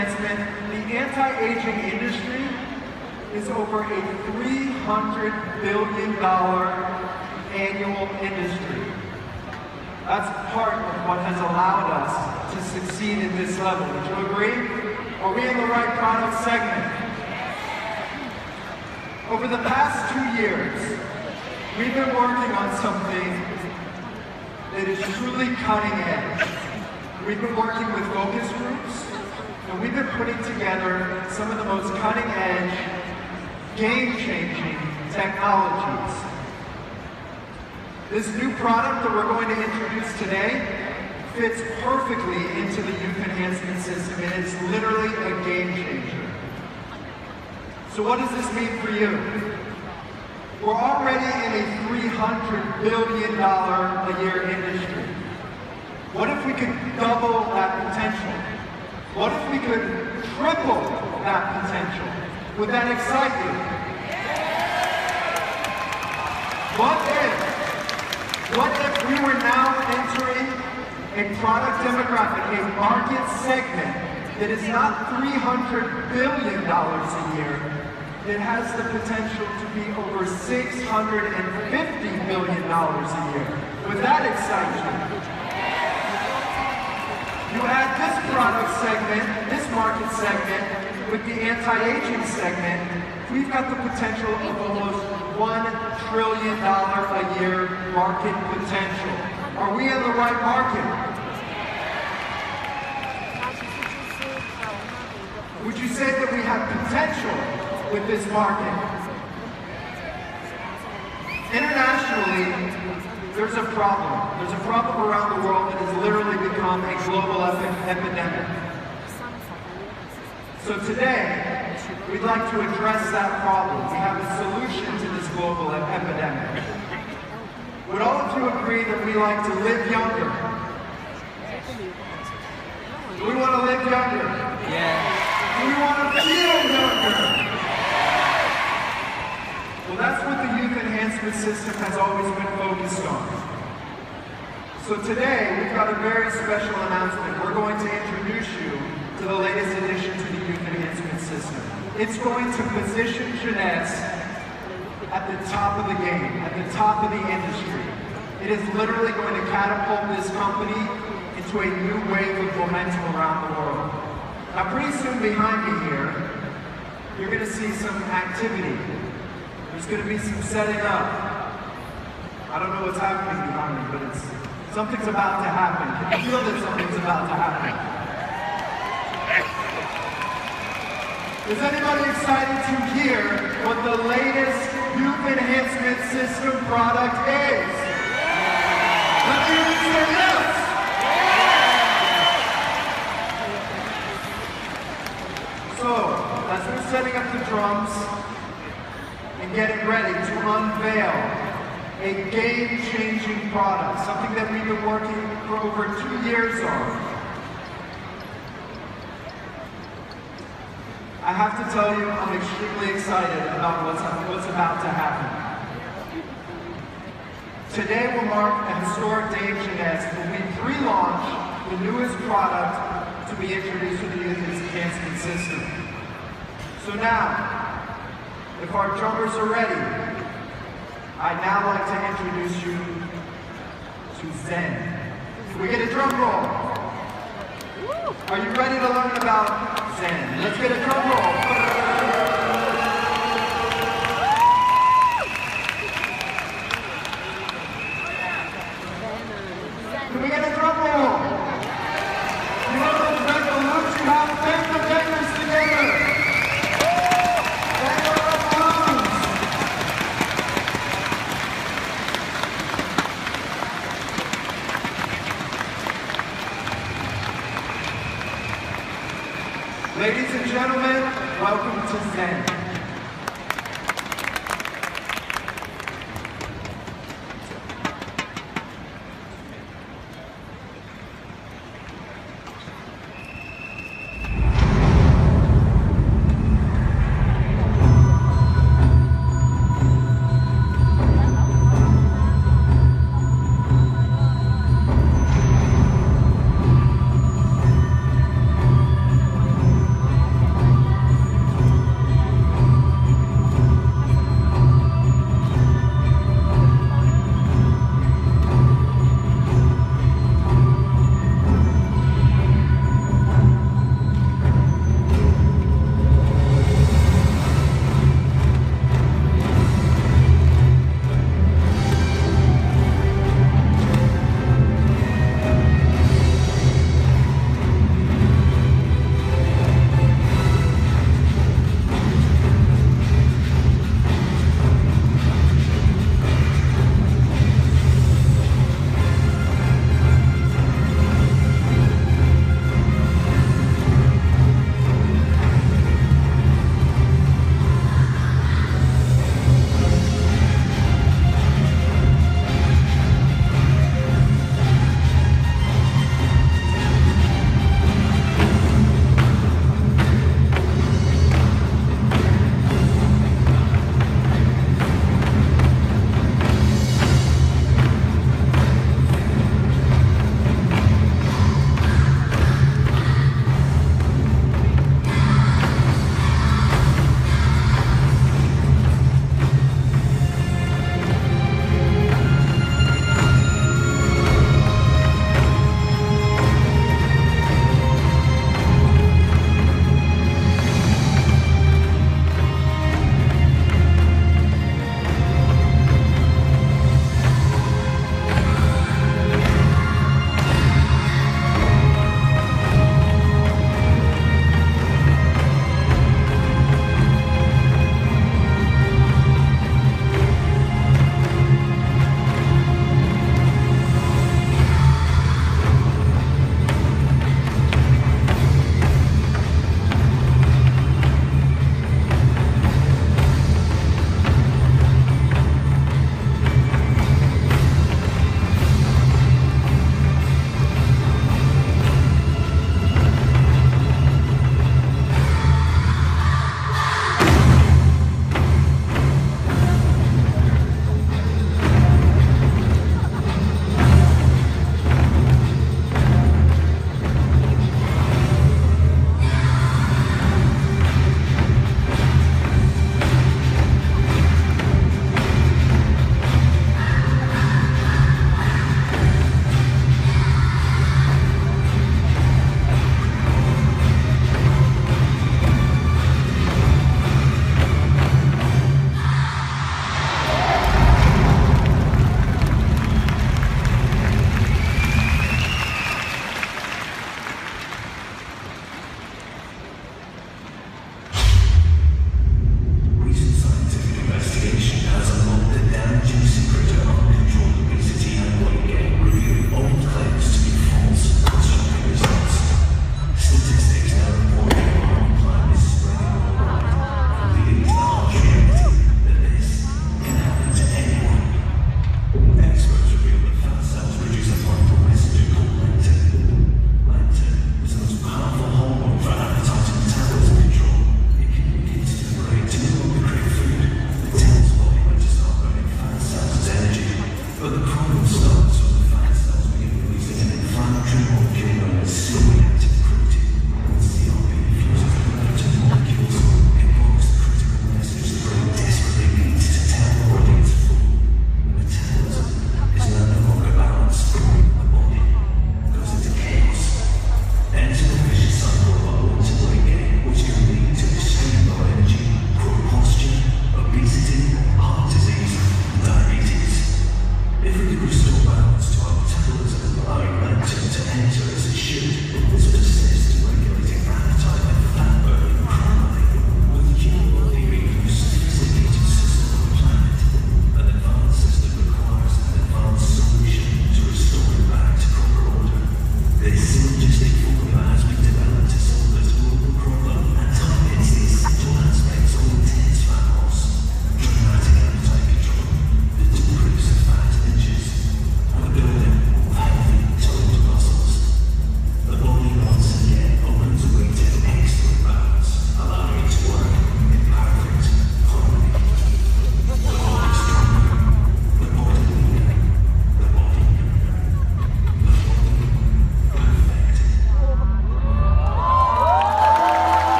enhancement, the anti-aging industry is over a $300 billion annual industry. That's part of what has allowed us to succeed at this level. Would you agree? Are we in the right product segment? Over the past 2 years, we've been working on something that is truly cutting edge. We've been working with focus groups, and we've been putting together some of the most cutting edge, game-changing technologies. This new product that we're going to introduce today fits perfectly into the youth enhancement system, and it's literally a game changer. So what does this mean for you? We're already in a $300 billion a year industry. What if we could double that potential? What if we could triple that potential? Would that excite you? What if we were now entering a product demographic, a market segment that is not $300 billion a year, it has the potential to be over $650 billion a year. Would that excite you? You add this product segment, this market segment, with the anti-aging segment, we've got the potential of almost $1 trillion a year market potential. Are we in the right market? Would you say that we have potential with this market? Internationally, there's a problem. There's a problem around the world that has literally become a global epidemic. So today, we'd like to address that problem. We have a solution to this global epidemic. Would all of you agree that we like to live younger? Do we want to live younger? Yeah. Do we want to feel younger? Well, that's what the youth enhancement system has always been focused on. So today, we've got a very special announcement. We're going to introduce you to the latest addition to the youth enhancement system. It's going to position Jeunesse at the top of the game, at the top of the industry. It is literally going to catapult this company into a new wave of momentum around the world. Now, pretty soon behind me here, you're going to see some activity. There's going to be some setting up. I don't know what's happening behind me, but something's about to happen. Can you feel that something's about to happen? Is anybody excited to hear what the latest youth enhancement system product is? Let me hear you say yes! So, as we're setting up the drums and getting ready to unveil a game-changing product, something that we've been working for over 2 years on, I have to tell you, I'm extremely excited about what's about to happen. Today will mark a historic day in Jeunesse when we pre-launch the newest product to be introduced to the youth enhancement system. So now, if our drummers are ready, I'd now like to introduce you to Zen. Can we get a drum roll? Are you ready to learn about Zen? Let's get a drum roll. Can we get a drum roll? You know those red balloons you have? Bang the bangers together. Bang the red balloons. Ladies and gentlemen, welcome to Zen.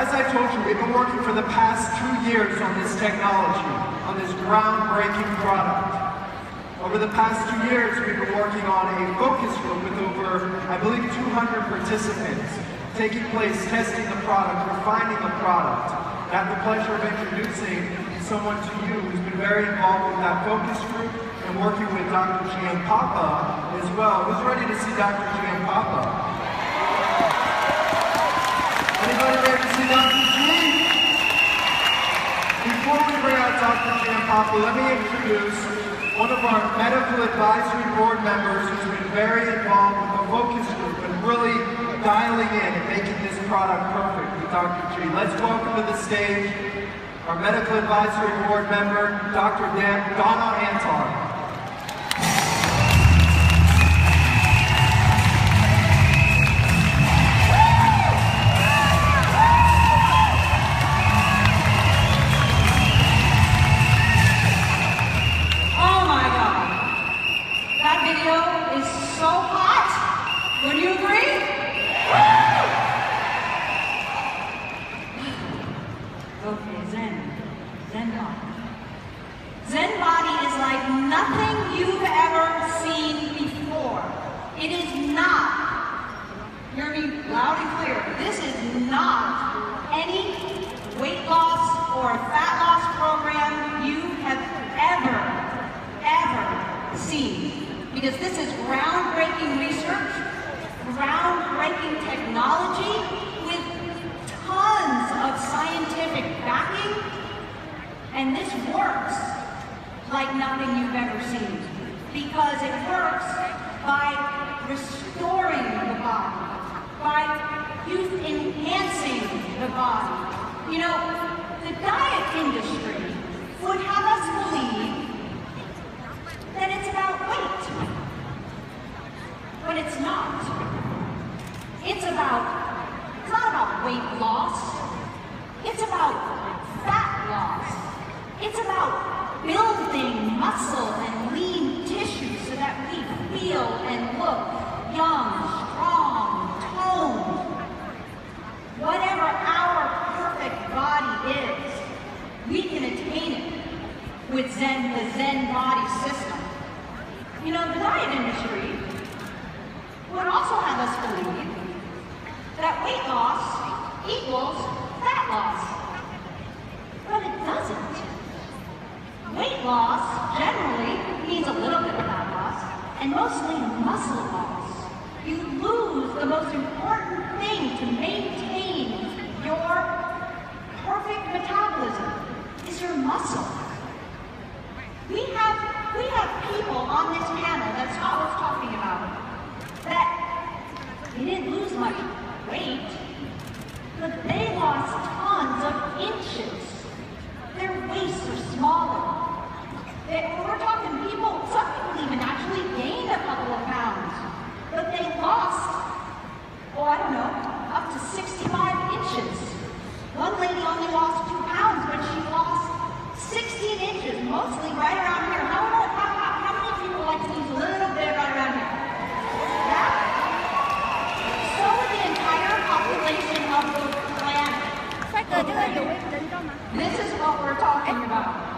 as I told you, we've been working for the past 2 years on this technology, on this groundbreaking product. Over the past 2 years, we've been working on a focus group with over, I believe, 200 participants, taking place, testing the product, refining the product. I have the pleasure of introducing someone to you who's been very involved with that focus group and working with Dr. Giampapa as well. Who's ready to see Dr. Giampapa? Anybody ready to see Dr. G? Before we bring out Dr. Giampapa, let me introduce one of our medical advisory board members who's been very involved with the focus group and really dialing in and making this product perfect with Dr. G. Let's welcome to the stage our medical advisory board member, Dr. Donna Antar. Because this is groundbreaking research, groundbreaking technology with tons of scientific backing, and this works like nothing you've ever seen because it works by restoring the body, by youth-enhancing the body. You know, the diet industry would have us believe that it's about weight, but it's not. It's not about weight loss. It's about fat loss. It's about building muscle and lean tissue so that we feel and look young, strong, toned. Whatever our perfect body is, we can attain it with Zen, the Zen body system. You know, the diet industry would also have us believe that weight loss equals fat loss. But it doesn't. Weight loss generally means a little bit of fat loss and mostly muscle loss. You lose the most important thing to maintain your perfect metabolism is your muscle. We have people on this panel that Scott was talking about that they didn't lose much weight, but they lost tons of inches. Their waists are smaller. We're talking people, some people even actually gained a couple of pounds, but they lost, I don't know, up to 65 inches. One lady only lost 2 pounds, but she lost 16 inches, mostly right around here. How many people like to lose a little bit right around here? Yeah? So would the entire population of the planet. This is what we're talking about.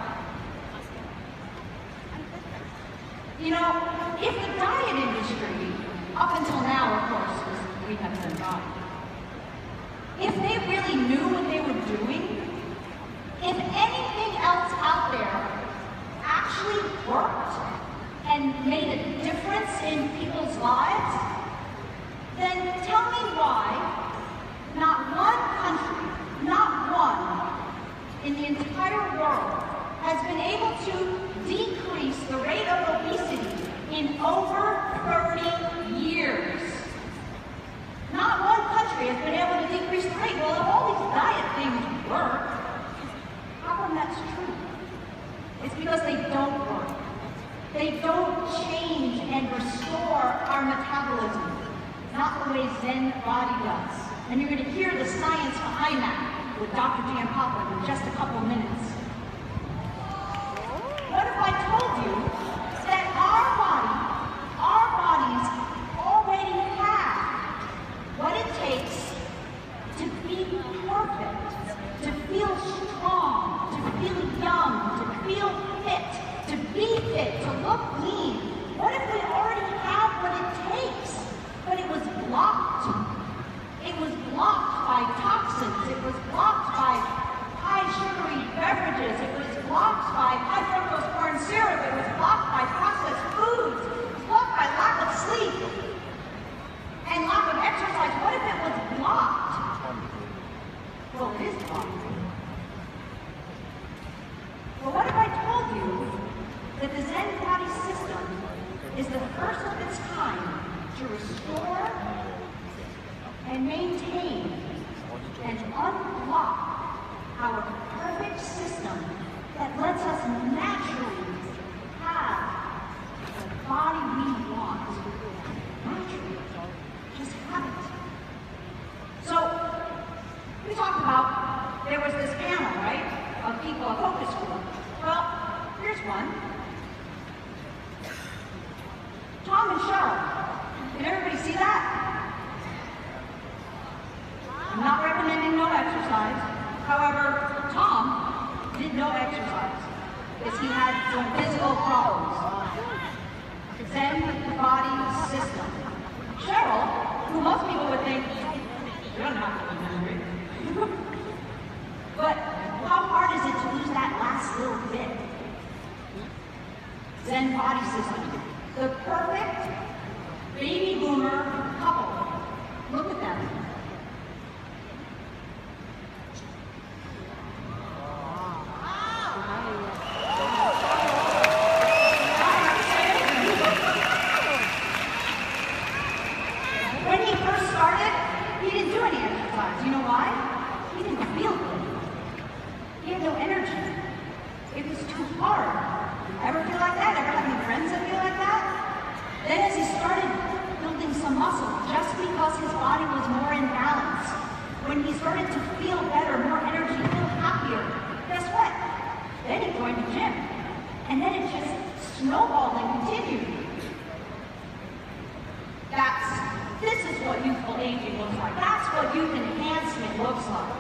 You know, if the diet industry, up until now, of course, we have been diet, if they really knew what they were doing, if anything else out there actually worked and made a difference in people's lives, then tell me why not one country, not one, in the entire world has been able to decrease the rate of obesity in over 30 years. Not one country has been able to decrease the rate. Well, if all these diet things work, how come that's true? It's because they don't work. They don't change and restore our metabolism, not the way Zen body does. And you're going to hear the science behind that with Dr. Giampapa in just a couple of minutes. What if I told you that our bodies already have what it takes to be perfect? Well, it is the body. But what if I told you that the Zen body system is the first of its kind to restore and maintain and unlock our perfect system that lets us naturally have the body we want. Naturally. Just have it. So, we talked about, there was this panel, right, of people, a focus group. Well, here's one. Tom and Cheryl. Can everybody see that? I'm not recommending no exercise. However, Tom did no exercise because he had some physical problems. Zen body system. Cheryl, who most people would think, you don't have to be hungry. But how hard is it to lose that last little bit? Zen body system. The perfect baby boomer couple. Look at them. When he first started, he didn't do any exercise. You know why? He didn't feel good. He had no energy. It was too hard. Ever feel like that? Ever have any friends that feel like that? Then as he started building some muscle, just because his body was more in balance, when he started to feel better, more energy, feel happier, guess what? Then he joined the gym. And then it just snowballed and continued. This is what youthful aging looks like. That's what youth enhancement looks like.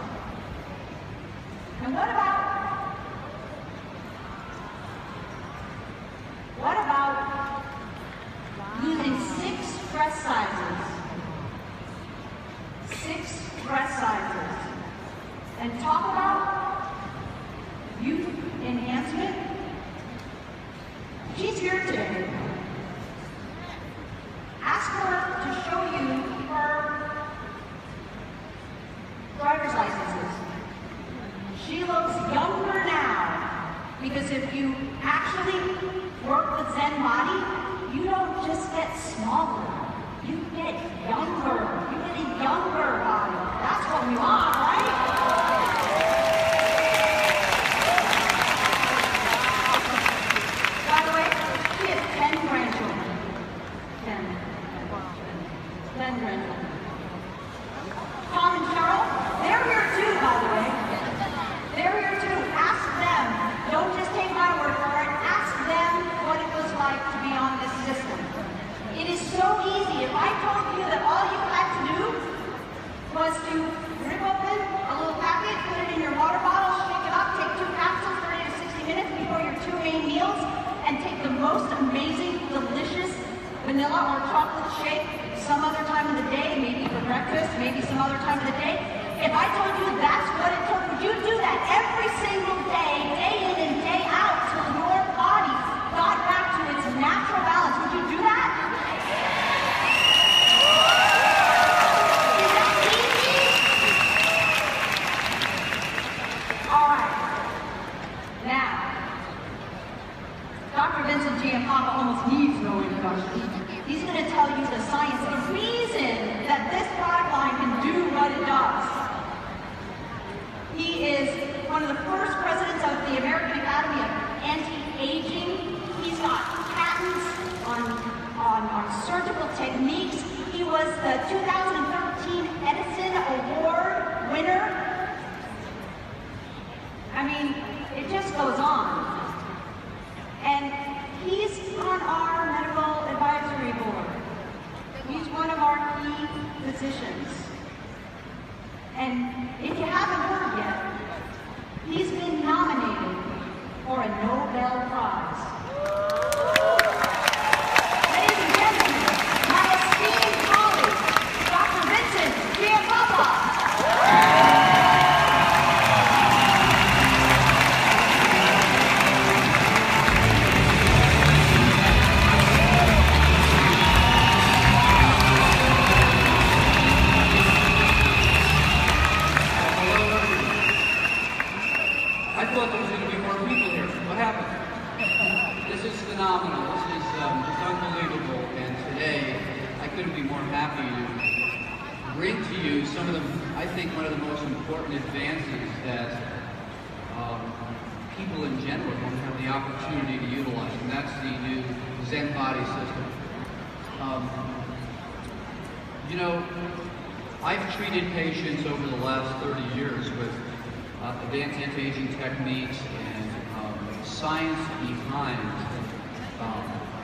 And what about using 6 dress sizes? 6 dress sizes. And talk about youth enhancement? She's here today. Ask her to show you her driver's licenses. She looks younger now because if you actually work with Zen body, you don't just get smaller, you get younger. You get a younger body. That's what we want, right? By the way, she has 10 grandchildren. 10 grandchildren. Tom and Cheryl, they're here too, by the way. They're here too. Ask them. Don't just take my word for it. Ask them what it was like to be on this system. It is so easy. If I told you that all you had to do was to rip open a little packet, put it in your water bottle, shake it up, take 2 capsules, 30 to 60 minutes before your 2 main meals, and take the most amazing, delicious vanilla or chocolate shake some other time of the day, maybe for breakfast, maybe some other time of the day. If I told you that's what it took, would you do that every single day, day in and day out, till your body got back to its natural balance? Would you do that? Is that easy? All right. Now, Dr. Vincent Giampapa almost needs no introduction. He's going to tell you the science, the reason that this product line can do what it does. He is one of the first presidents of the American Academy of Anti-Aging. He's got patents on surgical techniques. He was the 2013 Edison Award winner. I mean, it just goes on. And he's on our medical advisory board. He's one of our key physicians. And if you haven't heard yet, he's been nominated for a Nobel Prize. Ladies and gentlemen, my esteemed colleague, Dr. Vincent Giampapa. Hello, bring to you some of the, I think, one of the most important advances that people in general don't have the opportunity to utilize, and that's the new Zen body system. You know, I've treated patients over the last 30 years with advanced anti-aging techniques and science behind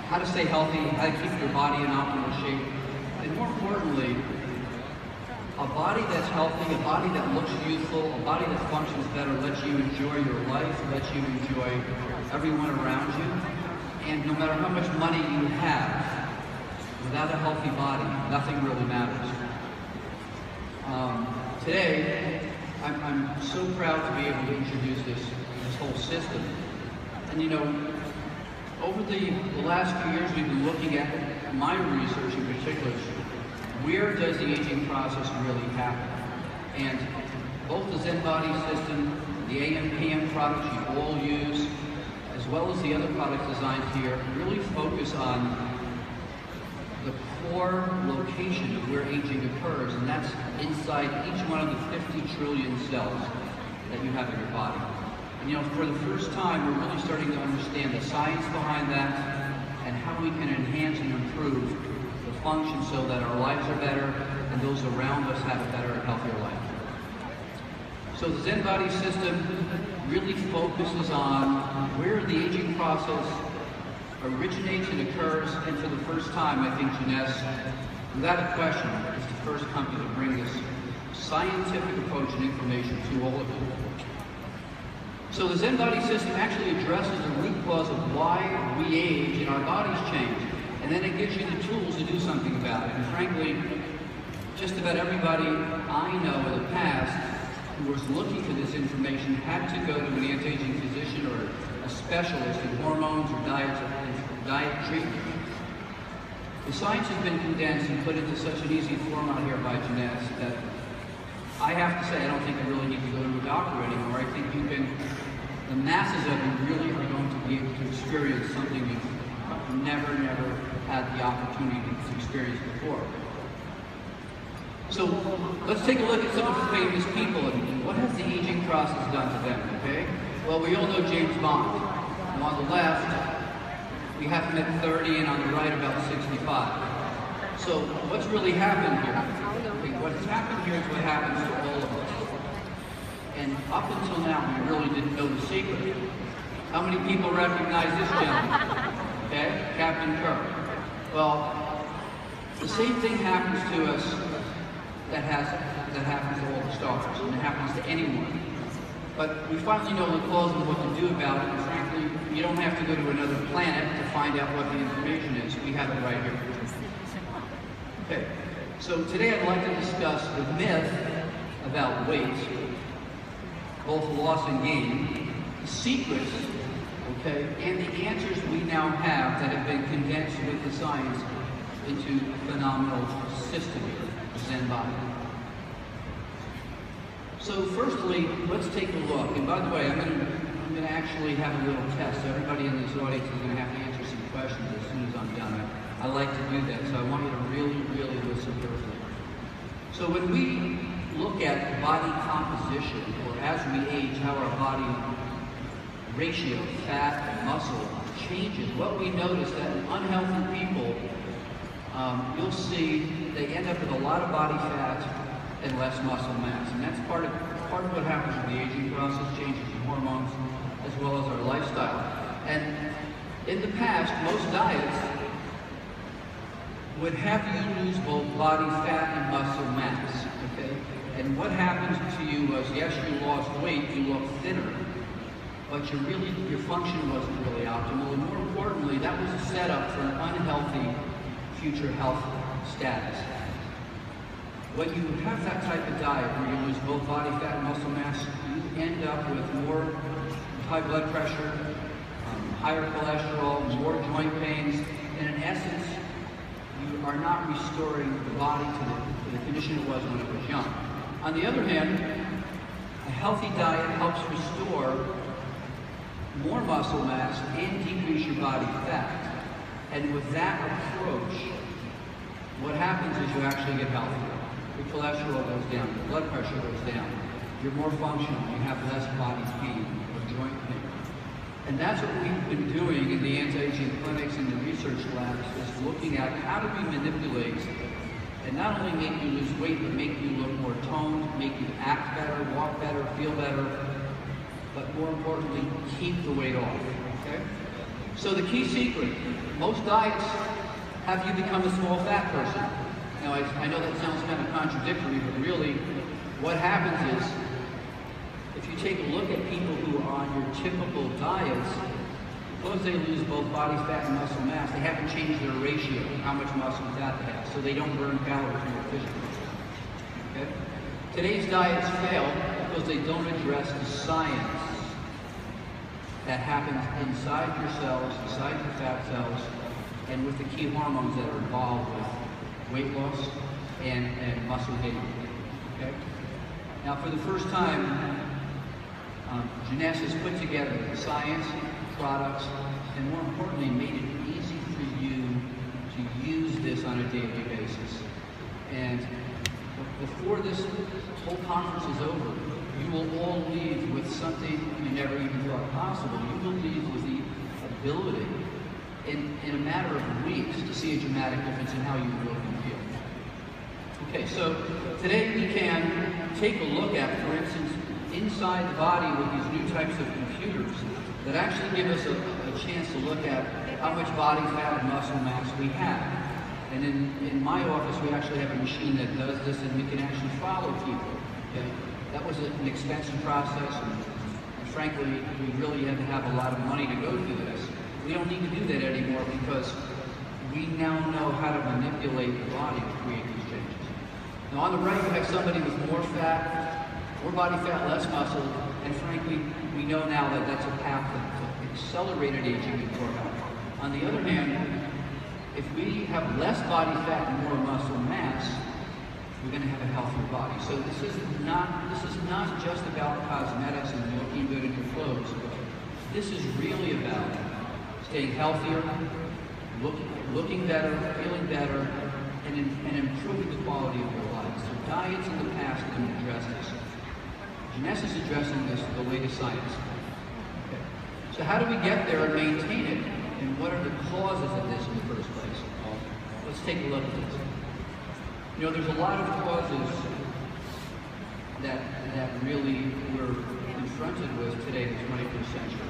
how to stay healthy, how to keep your body in optimal shape, and more importantly, a body that's healthy, a body that looks youthful, a body that functions better, lets you enjoy your life, lets you enjoy everyone around you, and no matter how much money you have, without a healthy body, nothing really matters. Today, I'm so proud to be able to introduce this whole system. And you know, over the last few years, we've been looking at my research in particular. Where does the aging process really happen? And both the Zen body system, the AM/PM products you all use, as well as the other products designed here, really focus on the core location of where aging occurs, and that's inside each one of the 50 trillion cells that you have in your body. And you know, for the first time, we're really starting to understand the science behind that and how we can enhance and improve the function so that our lives are better and those around us have a better and healthier life. So the Zen body system really focuses on where the aging process originates and occurs, and for the first time, I think Jeunesse, without a question, is the first company to bring this scientific approach and information to all of you. So the Zen body system actually addresses the root cause of why we age and our bodies change, and then it gives you the tools to do something about it. And frankly, just about everybody I know in the past who was looking for this information had to go to an anti-aging physician or a specialist in hormones or diet treatment. The science has been condensed and put into such an easy format here by Jeunesse that I have to say I don't think you really need to go to a doctor anymore. I think you can, the masses of you really are going to be able to experience something you've never had the opportunity to experience before. So let's take a look at some of the famous people and what has the aging process done to them, okay? Well, we all know James Bond. And on the left, we have him at 30, and on the right, about 65. So what's really happened here? Okay, what's happened here is what happens to all of us. And up until now, we really didn't know the secret. How many people recognize this gentleman? Okay, Captain Kirk. Well, the same thing happens to us that happens to all the stars, and it happens to anyone. But we finally know the cause and what to do about it, and frankly, you don't have to go to another planet to find out what the information is. We have it right here. Okay, so today I'd like to discuss the myth about weight, both loss and gain, the secrets, okay, and the answers we now have that have been condensed with the science into a phenomenal system here. Zen body. So firstly, let's take a look. And by the way, I'm going to actually have a little test. So everybody in this audience is going to have to answer some questions as soon as I'm done. I like to do that, so I want you to really listen carefully. So when we look at body composition, or as we age, how our body ratio, fat and muscle changes, what we notice that in unhealthy people, you'll see they end up with a lot of body fat and less muscle mass. And that's part of what happens with the aging process, changes in hormones, as well as our lifestyle. And in the past, most diets would have you lose both body fat and muscle mass, okay? And what happens to you was, yes, you lost weight, you looked thinner, but your function wasn't really optimal, and more importantly, that was a setup for an unhealthy future health status. When you have that type of diet where you lose both body fat and muscle mass, you end up with more high blood pressure, higher cholesterol, more joint pains, and in essence, you are not restoring the body to the condition it was when it was young. On the other hand, a healthy diet helps restore more muscle mass and decrease your body fat. And with that approach, what happens is you actually get healthier. cholesterol goes down, your blood pressure goes down, you're more functional, you have less body pain or joint pain. And that's what we've been doing in the anti-aging clinics and the research labs, is looking at how do we manipulate and not only make you lose weight, but make you look more toned, make you act better, walk better, feel better, but more importantly, keep the weight off, okay? So the key secret, most diets have you become a small fat person. Now, I know that sounds kind of contradictory, but really what happens is, if you take a look at people who are on your typical diets, because they lose both body fat and muscle mass, they haven't changed their ratio, how much muscle and fat they have, so they don't burn calories more efficiently. Okay? Today's diets fail because they don't address the science that happens inside your cells, inside your fat cells, and with the key hormones that are involved with weight loss and muscle gain. Okay? Now, for the first time, Jeunesse has put together the science, products, and more importantly, made it easy for you to use this on a daily basis. And before this whole conference is over, you will all leave with something you never even thought possible. You will leave with the ability, in a matter of weeks, to see a dramatic difference in how you look and feel. Okay, so today we can take a look at, for instance, inside the body with these new types of computers that actually give us a chance to look at how much body fat and muscle mass we have. And in my office, we actually have a machine that does this, and we can actually follow people. Okay? That was an expensive process, and frankly, we really had to have a lot of money to go through this. We don't need to do that anymore because we now know how to manipulate the body to create these changes. Now on the right, you have somebody with more fat, more body fat, less muscle, and frankly, we know now that that's a path to accelerated aging and poor health. On the other hand, if we have less body fat and more muscle mass, we're going to have a healthier body. So this is not just about cosmetics and looking good in your clothes. This is really about staying healthier, looking better, feeling better, and improving the quality of your life. So diets in the past didn't address this. Jeunesse is addressing this with the latest science. Okay. So how do we get there and maintain it? And what are the causes of this in the first place? Let's take a look at this. You know, there's a lot of causes that really we're confronted with today in the 21st century.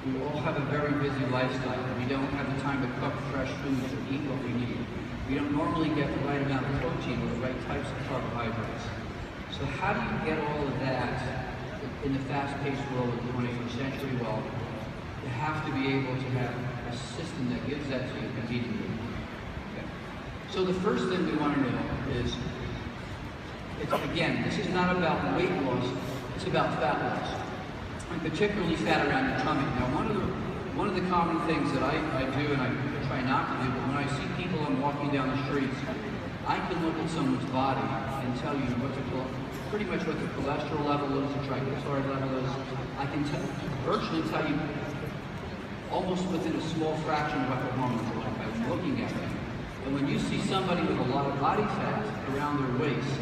We all have a very busy lifestyle. We don't have the time to cook fresh foods or eat what we need. We don't normally get the right amount of protein or the right types of carbohydrates. So how do you get all of that in the fast-paced world of the 21st century? Well, you have to be able to have a system that gives that to you immediately. Okay. So the first thing we want to know is, again, this is not about weight loss, it's about fat loss, and particularly fat around your tummy. Now, one of the common things that I do, and I try not to do, but when I see people I'm walking down the streets, I can look at someone's body and tell you pretty much what the cholesterol level is, the triglyceride level is. I can virtually tell you almost within a small fraction of what their hormones are like by looking at them. And when you see somebody with a lot of body fat around their waist,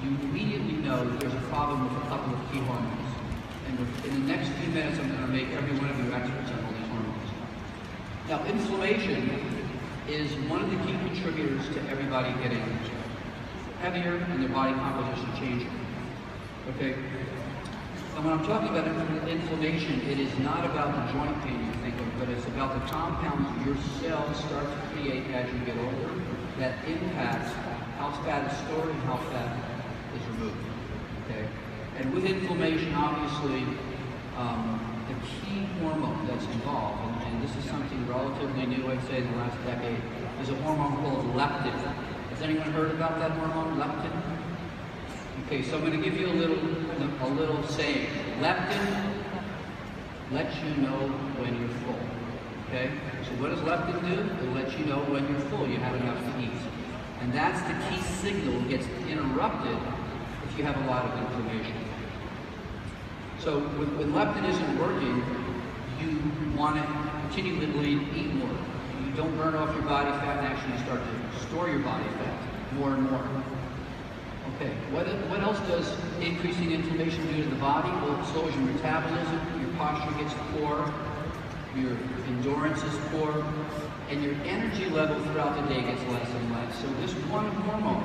you immediately know that there's a problem with a couple of key hormones. And in the next few minutes, I'm going to make every one of you experts on all these hormones. Now, inflammation is one of the key contributors to everybody getting heavier and their body composition changing. Okay? And when I'm talking about inflammation, it is not about the joint pain you think of, but it's about the compounds your cells start to create as you get older that impact how fat is stored and how fat is removed. Okay? And with inflammation, obviously, the key hormone that's involved, and this is something relatively new, I'd say, in the last decade, is a hormone called leptin. Has anyone heard about that hormone, leptin? Okay, so I'm going to give you a little saying. Leptin lets you know when you're full. Okay? So what does leptin do? It lets you know when you're full, you have enough to eat. And that's the key signal that gets interrupted if you have a lot of inflammation. So when leptin isn't working, you want to continually eat more. You don't burn off your body fat and actually start to store your body fat. more and more. Okay, what else does increasing inflammation do to the body? Well, it slows your metabolism, your posture gets poor, your endurance is poor, and your energy level throughout the day gets less and less. So this one hormone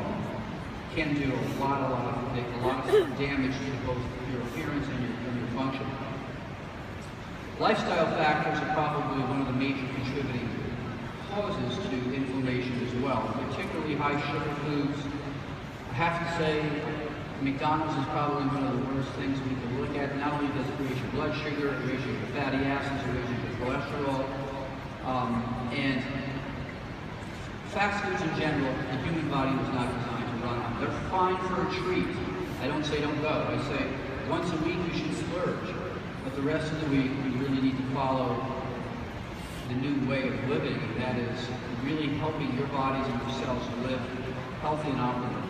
can do a lot of damage to both your appearance and your function. Lifestyle factors are probably one of the major contributing causes to inflammation as well, particularly high sugar foods. I have to say, McDonald's is probably one of the worst things we can look at. Not only does it raise your blood sugar, it raises your fatty acids, it raises your cholesterol, and fast foods in general, the human body was not designed to run on. They're fine for a treat. I don't say don't go. I say once a week you should splurge, but the rest of the week you really need to follow the new way of living, and that is really helping your bodies and your cells live healthy and optimal.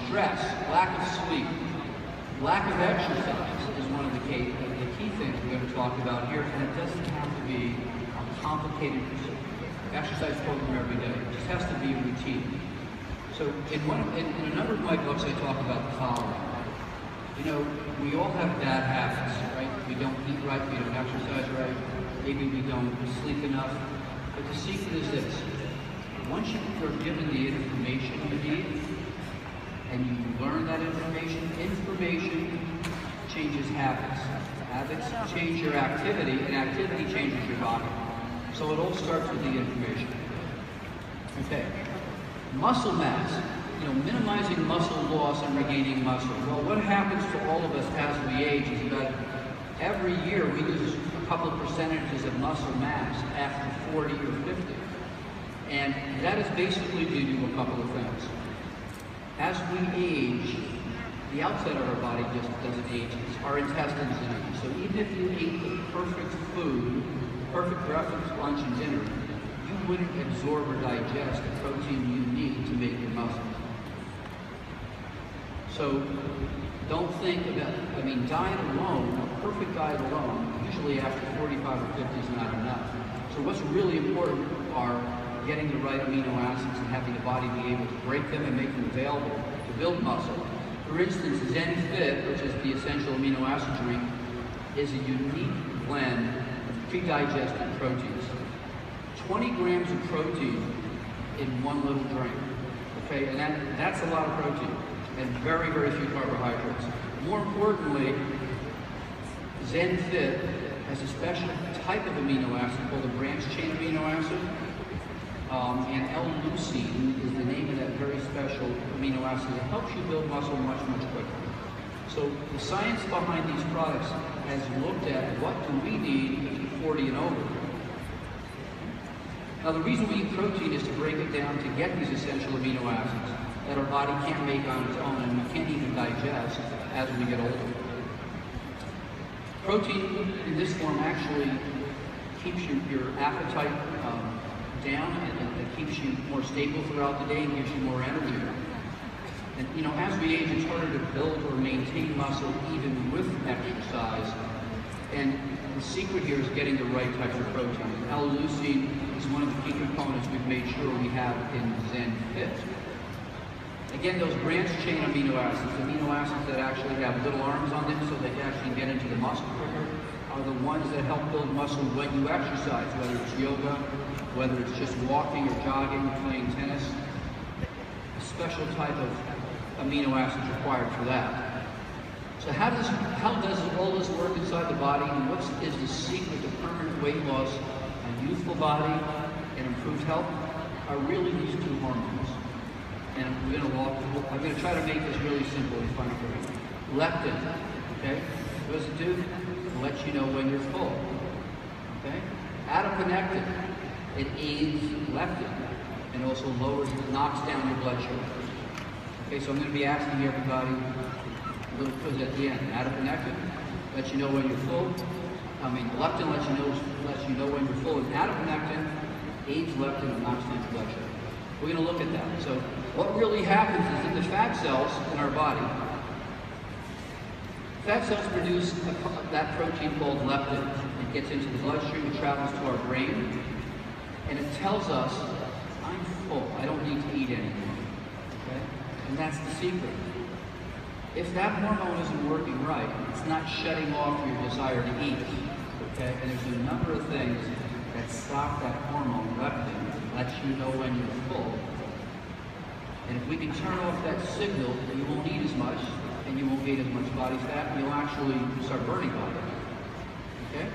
Stress, lack of sleep, lack of exercise is one of the key things we're going to talk about here, and it doesn't have to be a complicated exercise program every day. It just has to be a routine. So in a number of my books I talk about the following. You know, we all have bad habits, right? We don't eat right, we don't exercise right, maybe we don't sleep enough. But the secret is this: once you're given the information you need, and you learn that information changes habits. Habits change your activity, and activity changes your body. So it all starts with the information. Okay. Muscle mass. You know, minimizing muscle loss and regaining muscle. Well, what happens to all of us as we age is that every year we lose a couple of percentages of muscle mass after 40 or 50. And that is basically due to a couple of things. As we age, the outside of our body just doesn't age. Our intestines age. So even if you ate the perfect food, perfect breakfast, lunch, and dinner, you wouldn't absorb or digest the protein you need to make your muscles. So don't think about, diet alone, a perfect diet alone, usually after 45 or 50 is not enough. So what's really important are getting the right amino acids and having the body be able to break them and make them available to build muscle. For instance, ZenFit, which is the essential amino acid drink, is a unique blend of pre-digested proteins. 20 grams of protein in one little drink. Okay, and that's a lot of protein and very, very few carbohydrates. More importantly, ZenFit has a special type of amino acid called a branched chain amino acid. And L-leucine is the name of that very special amino acid that helps you build muscle much, much quicker. So the science behind these products has looked at what do we need at 40 and over. Now the reason we eat protein is to break it down to get these essential amino acids that our body can't make on its own and we can't even digest as we get older. Protein in this form actually keeps your appetite down, and it keeps you more stable throughout the day and gives you more energy. And you know, as we age, it's harder to build or maintain muscle even with exercise. And the secret here is getting the right types of protein. L-leucine is one of the key components we've made sure we have in ZenFit. Again, those branched chain amino acids that actually have little arms on them so they can actually get into the muscle quicker, are the ones that help build muscle when you exercise, whether it's yoga, whether it's just walking or jogging or playing tennis. A special type of amino acids required for that. So how does all this work inside the body, and what is the secret to permanent weight loss, a youthful body, and improved health? Are really these two hormones. And I'm going to try to make this really simple and fun for you. Leptin, okay? What does it do? It lets you know when you're full, okay? Adiponectin, it aids leptin and also knocks down your blood sugar. Okay, so I'm going to be asking everybody a little quiz at the end. Adiponectin lets you know when you're full. Leptin lets you know when you're full, and adiponectin aids leptin and knocks down your blood sugar. We're going to look at that. So what really happens is that the fat cells in our body, fat cells produce that protein called leptin. It gets into the bloodstream, it travels to our brain, and it tells us, I'm full, I don't need to eat anymore. that's the secret. If that hormone isn't working right, it's not shutting off your desire to eat. Okay? And there's a number of things that stop that hormone, leptin, lets you know when you're full. And if we can turn off that signal, you won't eat as much, and you won't gain as much body fat, and you'll actually start burning body. Okay?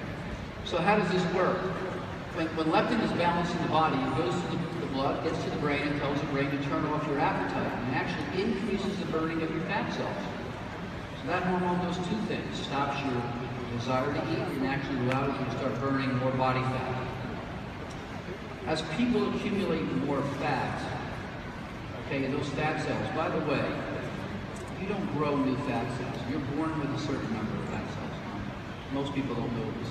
So how does this work? When leptin is balanced in the body, it goes to the blood, gets to the brain, and tells the brain to turn off your appetite, and actually increases the burning of your fat cells. So that hormone does two things: stops your desire to eat and actually allows you to start burning more body fat. As people accumulate more fat, okay, and those fat cells, by the way, you don't grow new fat cells. You're born with a certain number of fat cells. Most people don't know this.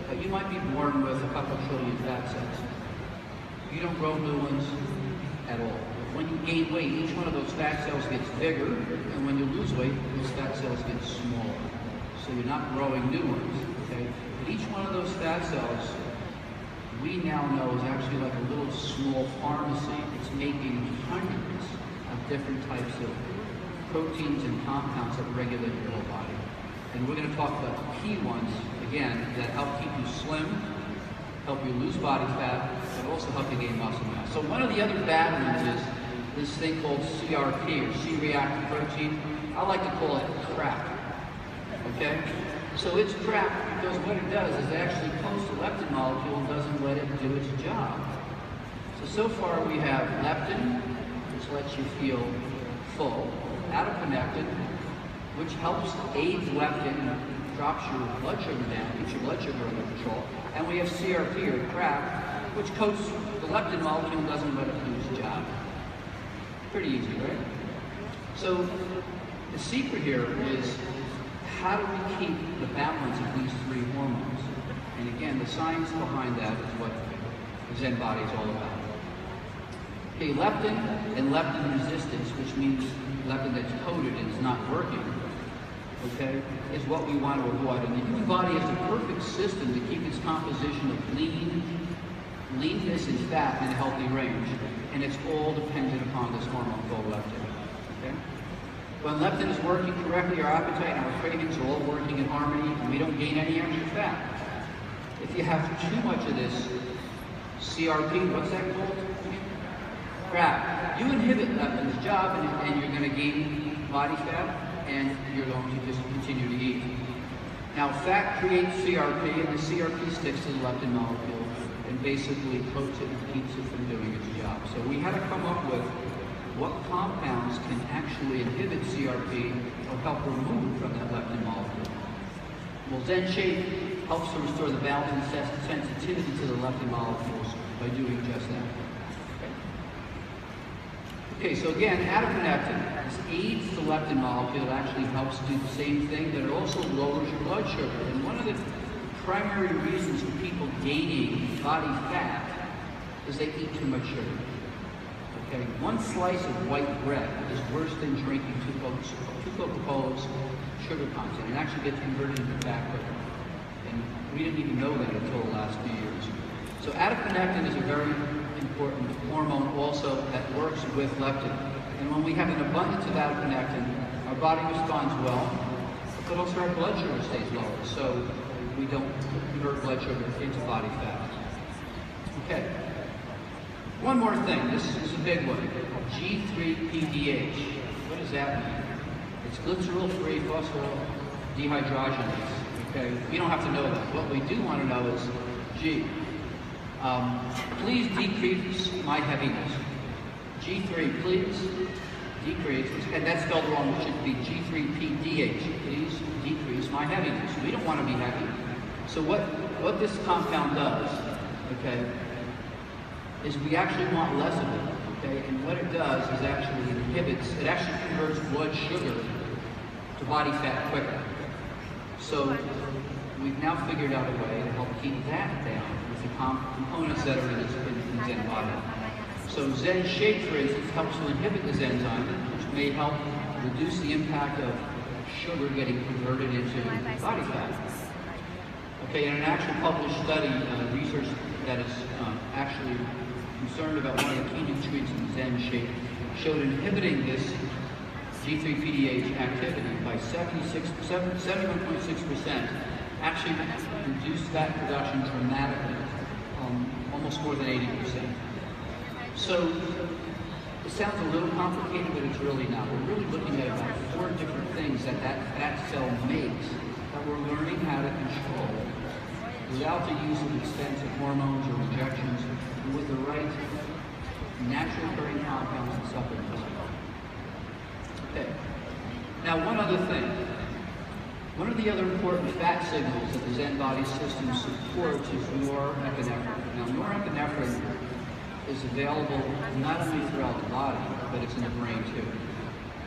But you might be born with a couple trillion fat cells. You don't grow new ones at all. When you gain weight, each one of those fat cells gets bigger, and when you lose weight, those fat cells get smaller. So you're not growing new ones, okay? But each one of those fat cells, we now know is actually like a little small pharmacy. It's making hundreds of different types of proteins and compounds that regulate your whole body. And we're going to talk about the key ones, again, that help keep you slim, help you lose body fat, but also help you gain muscle mass. So one of the other bad ones is this thing called CRP, or C-reactive protein. I like to call it crap, okay? So it's crap because what it does is it actually pulls the leptin molecule and doesn't let it do its job. So far we have leptin, which lets you feel full, adiponectin, which helps aid leptin, drops your blood sugar down, keeps your blood sugar under control, and we have CRP, or crap, which coats the leptin molecule and doesn't let it do its job. Pretty easy, right? So the secret here is, how do we keep the balance of these three hormones? And again, the science behind that is what the Zen body is all about. Okay, leptin and leptin resistance, which means leptin that's coded and is not working, okay, is what we want to avoid. And the human body has the perfect system to keep its composition of leanness and fat in a healthy range. And it's all dependent upon this hormone called leptin. Okay? When leptin is working correctly, our appetite and our cravings are all working in harmony, and we don't gain any extra fat. If you have too much of this CRP, what's that called? Crap. You inhibit leptin's job, and you're going to gain body fat, and you're going to just continue to eat. Now, fat creates CRP, and the CRP sticks to the leptin molecule and basically coats it and keeps it from doing its job. So we had to come up with what compounds can actually inhibit CRP or help remove from that leptin molecule. Well, Zen Shape helps to restore the balance and sensitivity to the leptin molecules by doing just that. Okay, so again, adiponectin aids the leptin molecule. It actually helps do the same thing, but it also lowers your blood sugar. And one of the primary reasons for people gaining body fat is they eat too much sugar. Okay, one slice of white bread is worse than drinking two Coca-Colas sugar content. It actually gets converted into fat quicker. And we didn't even know that until the last few years. So adiponectin is a very important hormone also that works with leptin. And when we have an abundance of adiponectin, our body responds well, but also our blood sugar stays lower, so we don't convert blood sugar into body fat. Okay. One more thing, this is a big one. G3-PDH. What does that mean? It's glycerol-free phosphodehydrogenase. Okay, we don't have to know that. What we do want to know is, G. Please decrease my heaviness. G3, please decrease, and that's spelled wrong, it should be G3-PDH. Please decrease my heaviness. We don't want to be heavy. So what this compound does, okay, is we actually want less of it, okay? And what it does is actually it actually converts blood sugar to body fat quicker. So we've now figured out a way to help keep that down with the components that are in Zen body. So Zen Shape, for instance, helps to inhibit this enzyme, which may help reduce the impact of sugar getting converted into body fat. Okay, in an actual published study, research that is actually concerned about one of the key nutrients in Zen Shape showed inhibiting this G3-PDH activity by 71.6%, actually reduced fat production dramatically, almost more than 80%. So it sounds a little complicated, but it's really not. We're really looking at about 4 different things that fat cell makes that we're learning how to control without the use of expensive hormones or injections, and with the right natural occurring compounds and supplements. Okay. Now, one other thing. One of the other important fat signals that the Zen body system supports is norepinephrine. Now, norepinephrine is available not only throughout the body, but it's in the brain too.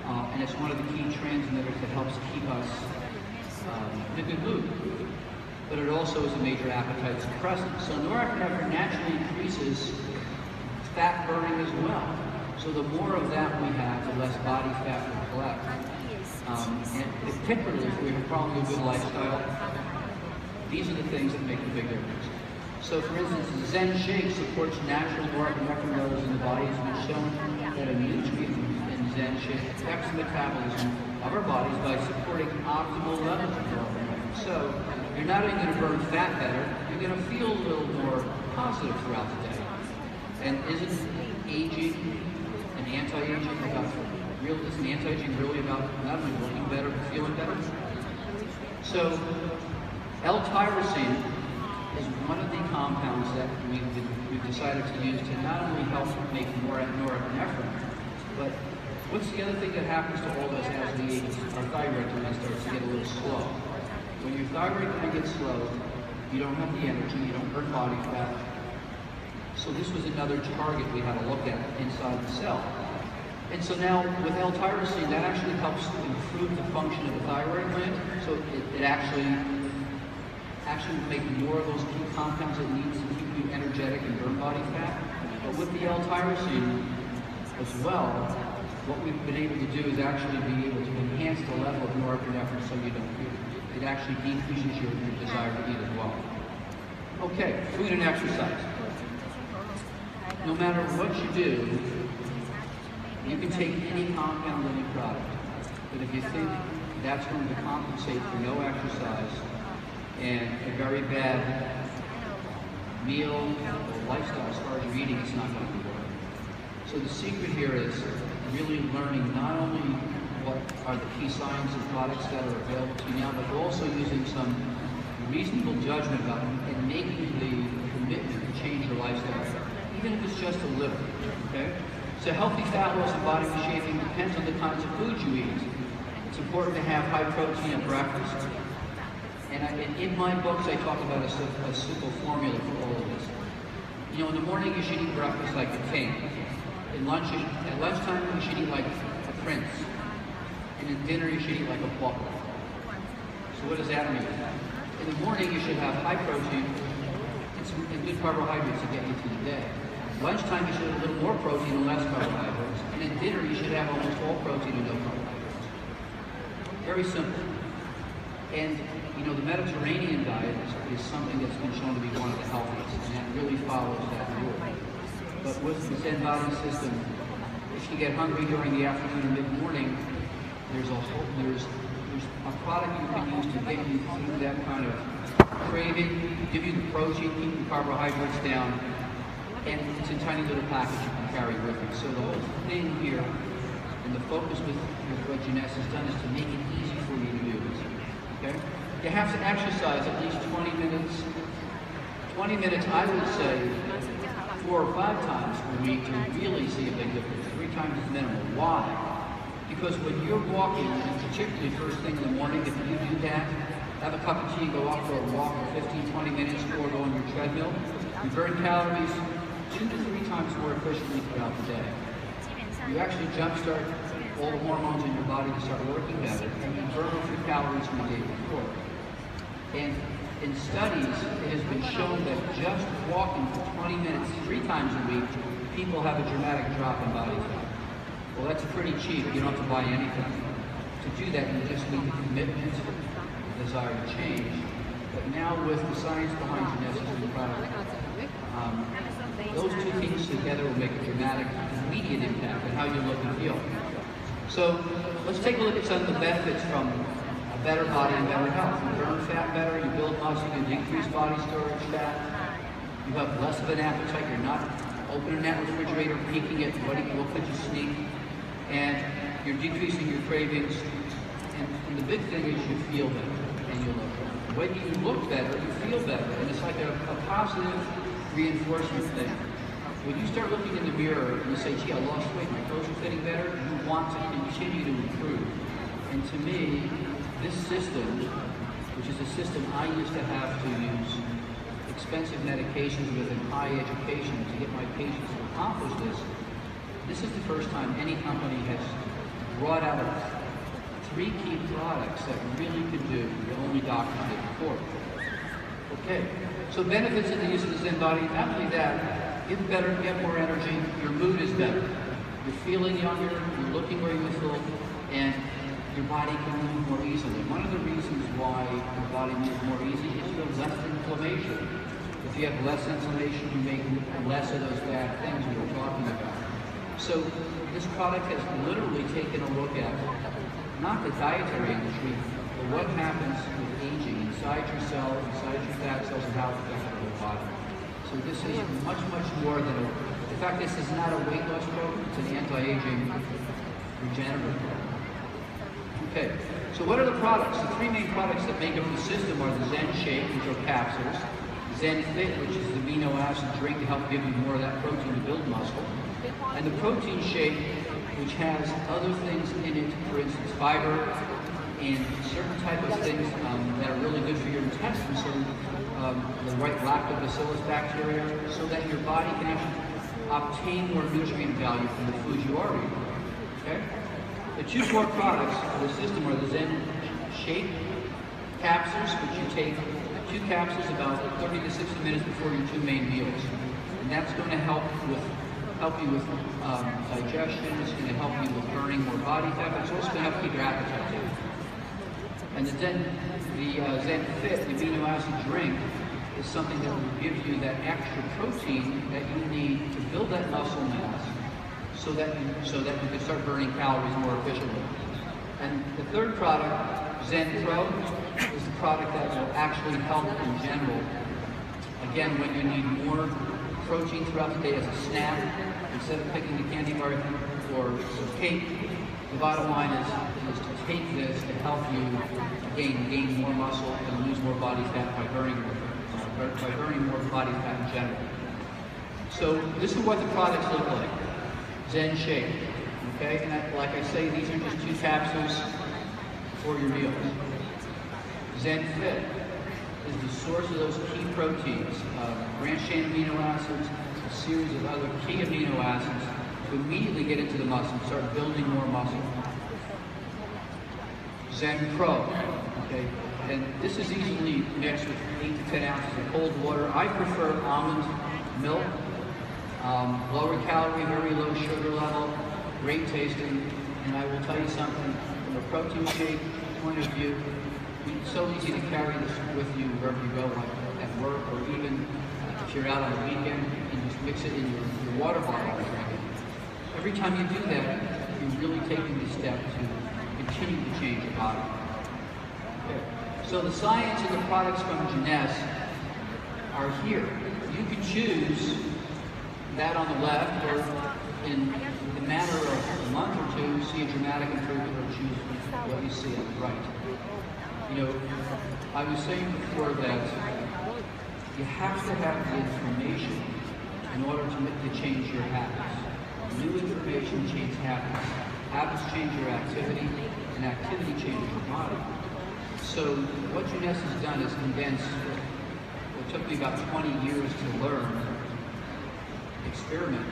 And it's one of the key transmitters that helps keep us in a good mood. But it also is a major appetite suppressant. So norepinephrine naturally increases fat burning as well. So the more of that we have, the less body fat we collect. And particularly if we have probably a good lifestyle, these are the things that make the big difference. So for instance, the Zen shake supports natural norepinephrine levels in the body. It's been shown that a nutrient in Zen shake affects the metabolism of our bodies by supporting optimal levels of norepinephrine. So you're not only going to burn fat better, you're going to feel a little more positive throughout the day. And isn't aging and anti-aging about isn't anti-aging really about not only looking better but feeling better? So L-tyrosine is one of the compounds that we've decided to use to not only help make more norepinephrine, but what's the other thing that happens to all of us as we age? Our thyroid gland starts to get a little slow. When your thyroid gland gets slow, you don't have the energy, you don't burn body fat. So this was another target we had to look at inside the cell. And so now with L-tyrosine, that actually helps improve the function of the thyroid gland. So it actually will make more of those key compounds it needs to keep you energetic and burn body fat. But with the L-tyrosine as well, what we've been able to do is actually be able to enhance the level of norepinephrine so you don't feel it. It actually decreases your desire to eat as well. Okay, food and exercise. No matter what you do, you can take any compound, any product. But if you think that's going to compensate for no exercise and a very bad meal or lifestyle as far as your eating, it's not going to work. So the secret here is really learning not only what are the key signs and products that are available to you now, but also using some reasonable judgment about them and making the commitment to change your lifestyle, even if it's just a little, okay? So healthy fat loss and body reshaping depends on the kinds of food you eat. It's important to have high protein at breakfast. And in my books, I talk about a simple formula for all of this. You know, in the morning, you should eat breakfast like a king. At lunchtime, you should eat like a prince. And at dinner, you should eat like a pauper. So what does that mean? In the morning, you should have high protein and good carbohydrates to get you through the day. Lunchtime, you should have a little more protein and less carbohydrates. And at dinner, you should have almost all protein and no carbohydrates. Very simple. And, you know, the Mediterranean diet is something that's been shown to be one of the healthiest, and that really follows that rule. But with the Zen body system, if you get hungry during the afternoon or mid-morning, there's a product you can use to get you through that kind of craving, give you the protein, keep the carbohydrates down, and it's a tiny little package you can carry with you. So the whole thing here, and the focus with what Jeunesse has done, is to make it easy for you to do this. Okay? You have to exercise at least 20 minutes. 20 minutes, I would say, 4 or 5 times a week to really see a big difference. 3 times is minimal. Why? Because when you're walking, and particularly first thing in the morning, if you do that, have a cup of tea, go out for a walk for 15, 20 minutes, or go on your treadmill, you burn calories 2 to 3 times more efficiently throughout the day. You actually jumpstart all the hormones in your body to start working better, and you burn a few calories from the day before. And in studies, it has been shown that just walking for 20 minutes 3 times a week, people have a dramatic drop in body fat. Well, that's pretty cheap. You don't have to buy anything. To do that, you just need the commitment, the desire to change. But now with the science behind Jeunesse and the product, those 2 things together will make a dramatic, immediate impact on how you look and feel. So let's take a look at some of the benefits from a better body and better health. You burn fat better, you build muscle, you decrease body storage fat, you have less of an appetite, you're not opening that refrigerator, peeking at what could you sneak, and you're decreasing your cravings. And the big thing is you feel better and you look better. When you look better, you feel better, and it's like a positive reinforcement thing. When you start looking in the mirror and you say, gee, I lost weight, my clothes are fitting better, you want to continue to improve. And to me, this system, which is a system I used to have to use expensive medications with and high education to get my patients to accomplish this is the first time any company has brought out 3 key products that really could do what only doctors did before. Okay, so benefits of the use of the Zen body, not only that, get better, get more energy, your mood is better, you're feeling younger, you're looking where you feel, and your body can move more easily. One of the reasons why your body moves more easily is you have less inflammation. If you have less inflammation, you make less of those bad things we were talking about. So this product has literally taken a look at not the dietary industry, but what happens with aging inside your cell, inside your fat cells, and how it affects your body. So this is much, much more than in fact, this is not a weight loss program, it's an anti-aging regenerative program. Okay, so what are the products? The 3 main products that make up the system are the Zen Shake, which are capsules, Zen Fit, which is the amino acid drink to help give you more of that protein to build muscle, and the Protein Shake, which has other things in it, for instance, fiber and certain type of things that are really good for your intestines, so the right lactobacillus bacteria, so that your body can actually obtain more nutrient value from the foods you are eating. Okay? The 2 core products of the system are the Zen Shake capsules, which you take 2 capsules about 30 to 60 minutes before your 2 main meals, and that's going to help you with digestion, it's going to help you with burning more body fat, but it's also going to help keep your appetite down. And the Zen Fit, the amino acid drink, is something that will give you that extra protein that you need to build that muscle mass so that you can start burning calories more efficiently. And the 3rd product, Zen Pro, is the product that will actually help in general. Again, when you need more protein throughout the day as a snack, instead of picking the candy bar or some cake, the bottom line is to take this to help you gain more muscle and lose more body fat by burning more body fat in general. So this is what the products look like. Zen Shake, okay? And like I say, these are just 2 capsules for your meals. Zen Fit is the source of those key proteins, branched-chain amino acids, a series of other key amino acids to immediately get into the muscle, start building more muscle. Zen Pro, okay, and this is easily mixed with 8 to 10 ounces of cold water. I prefer almond milk, lower calorie, very low sugar level, great tasting, and I will tell you something, from a protein shake point of view, it's so easy to carry this with you wherever you go, like at work, or even if you're out on the weekend, you just mix it in your water bottle and drink it. Every time you do that, you're really taking the step to continue to change your body. Okay. So the science and the products from Jeunesse are here. You can choose that on the left, or in the matter of a month or 2, see a dramatic improvement, or choose what you see on the right. You know, I was saying before that you have to have the information in order to change your habits. New information changes habits. Habits change your activity, and activity changes your body. So what Jeunesse has done is condensed what took me about 20 years to learn, experiment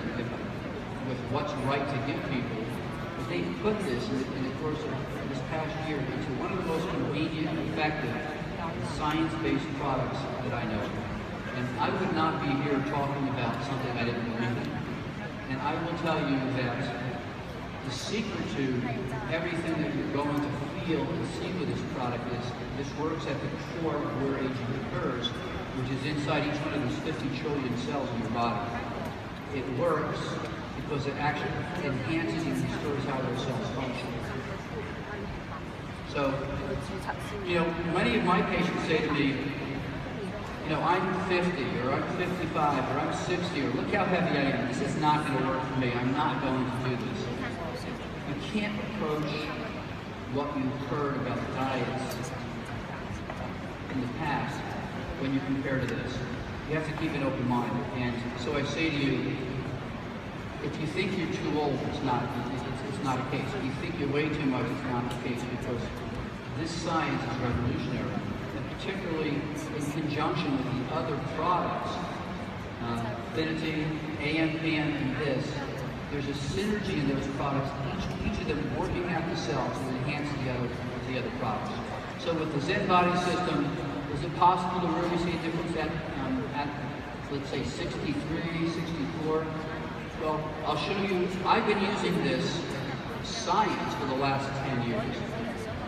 with what's right to give people. But they put this in the course of this past year into one of the most convenient, effective, science-based products that I know. And I would not be here talking about something I didn't believe in. And I will tell you that the secret to everything that you're going to feel and see with this product is this works at the core of where aging occurs, which is inside each one of those 50 trillion cells in your body. It works because it actually enhances and restores how those cells function. So, many of my patients say to me, I'm 50, or I'm 55, or I'm 60, or look how heavy I am. This is not going to work for me. I'm not going to do this. You can't approach what you've heard about diets in the past when you compare to this. You have to keep an open mind. And so I say to you, if you think you're too old, it's not a case. If you think you're way too much, it's not the case, because this science is revolutionary, and particularly in conjunction with the other products, Affinity, AM/PM, and this. There's a synergy in those products, each of them working at the cells to enhance the other products. So with the Zen Body System, is it possible to really see a difference at let's say 63, 64? Well, I'll show you. I've been using this science for the last 10 years,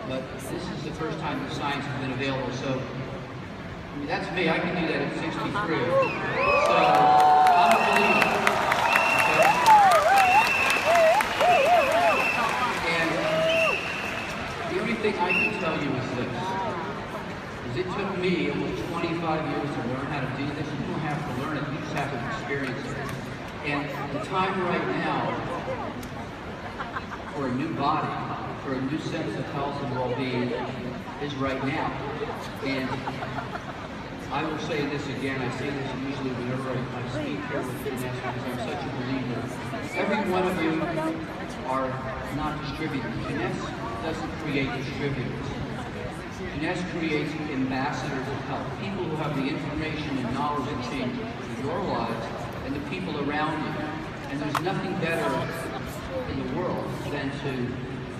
but this is the first time the science has been available. So, that's me. I can do that at 63. So, I'm a believer. Okay? And the only thing I can tell you is this. It took me almost 25 years to learn how to do this. You don't have to learn it, you just have to experience it. And the time right now for a new body, for a new sense of health and well-being is right now. And I will say this again, I say this usually whenever I speak here with Jeunesse, because I'm such a believer. Every one of you are not distributors. Jeunesse doesn't create distributors. Jeunesse creates ambassadors of health, people who have the information and knowledge to change your lives and the people around you. And there's nothing better in the world than to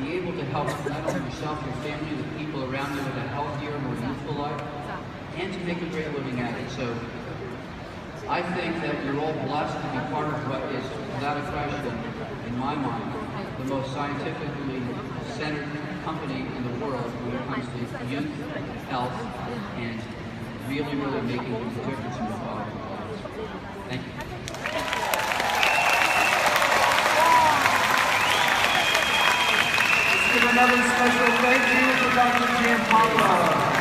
be able to help not only yourself, your family, the people around you with a healthier, more youthful life, and to make a great living at it. So I think that you're all blessed to be part of what is, without a question, in my mind, the most scientifically centered company in the world when it comes to youth, health, and really, really making a difference in your quality of lives. Thank you. Let's give another special thank you to Dr. Giampapa.